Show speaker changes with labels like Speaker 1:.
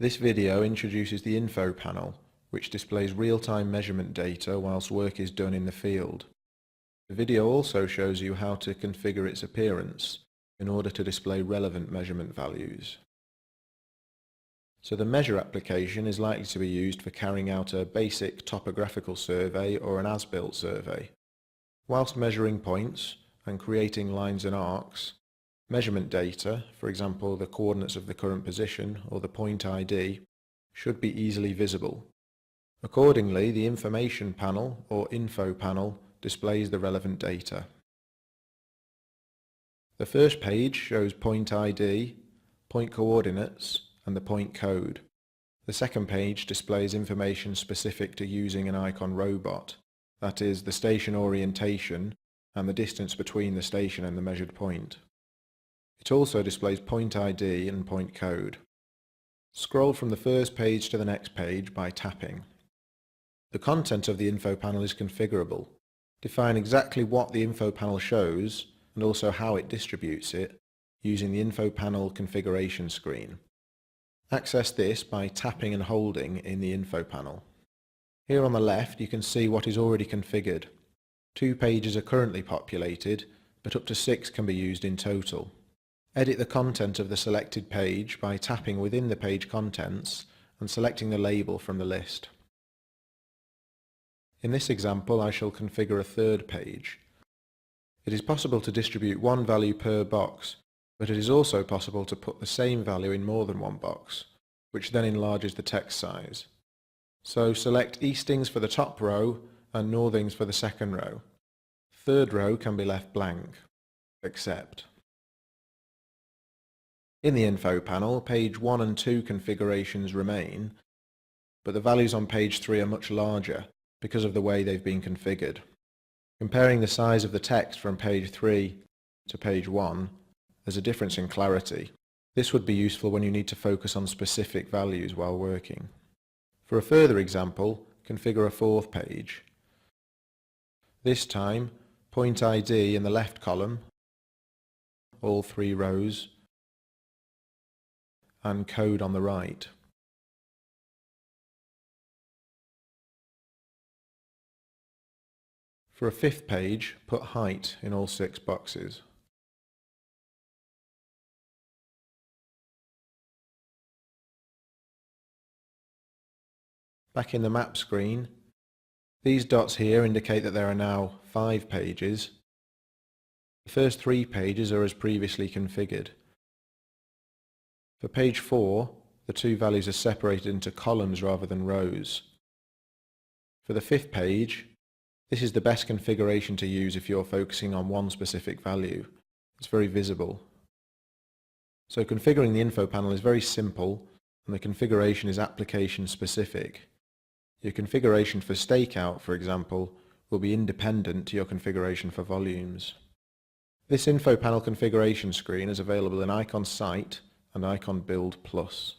Speaker 1: This video introduces the Info panel, which displays real-time measurement data whilst work is done in the field. The video also shows you how to configure its appearance in order to display relevant measurement values. So the Measure application is likely to be used for carrying out a basic topographical survey or an as-built survey. Whilst measuring points and creating lines and arcs, measurement data, for example the coordinates of the current position or the point ID, should be easily visible. Accordingly, the Information panel or Info panel displays the relevant data. The first page shows point ID, point coordinates and the point code. The second page displays information specific to using an iCON robot, that is, the station orientation and the distance between the station and the measured point. It also displays point ID and point code. Scroll from the first page to the next page by tapping. The content of the Info panel is configurable. Define exactly what the Info panel shows and also how it distributes it using the Info panel configuration screen. Access this by tapping and holding in the Info panel. Here on the left you can see what is already configured. 2 pages are currently populated, but up to 6 can be used in total. Edit the content of the selected page by tapping within the page contents and selecting the label from the list. In this example I shall configure a third page. It is possible to distribute one value per box, but it is also possible to put the same value in more than one box, which then enlarges the text size. So select Eastings for the top row and Northings for the second row. Third row can be left blank. Accept. In the Info panel, page 1 and 2 configurations remain, but the values on page 3 are much larger because of the way they've been configured. Comparing the size of the text from page 3 to page 1, there's a difference in clarity. This would be useful when you need to focus on specific values while working. For a further example, configure a fourth page. This time, point ID in the left column, all 3 rows, and code on the right. For a fifth page, put height in all 6 boxes. Back in the map screen, these dots here indicate that there are now 5 pages. The first 3 pages are as previously configured. For page 4, the 2 values are separated into columns rather than rows. For the 5th page, this is the best configuration to use if you're focusing on one specific value. It's very visible. So configuring the Info panel is very simple and the configuration is application specific. Your configuration for stakeout, for example, will be independent to your configuration for volumes. This Info panel configuration screen is available in iCON Site and iCON Build Plus.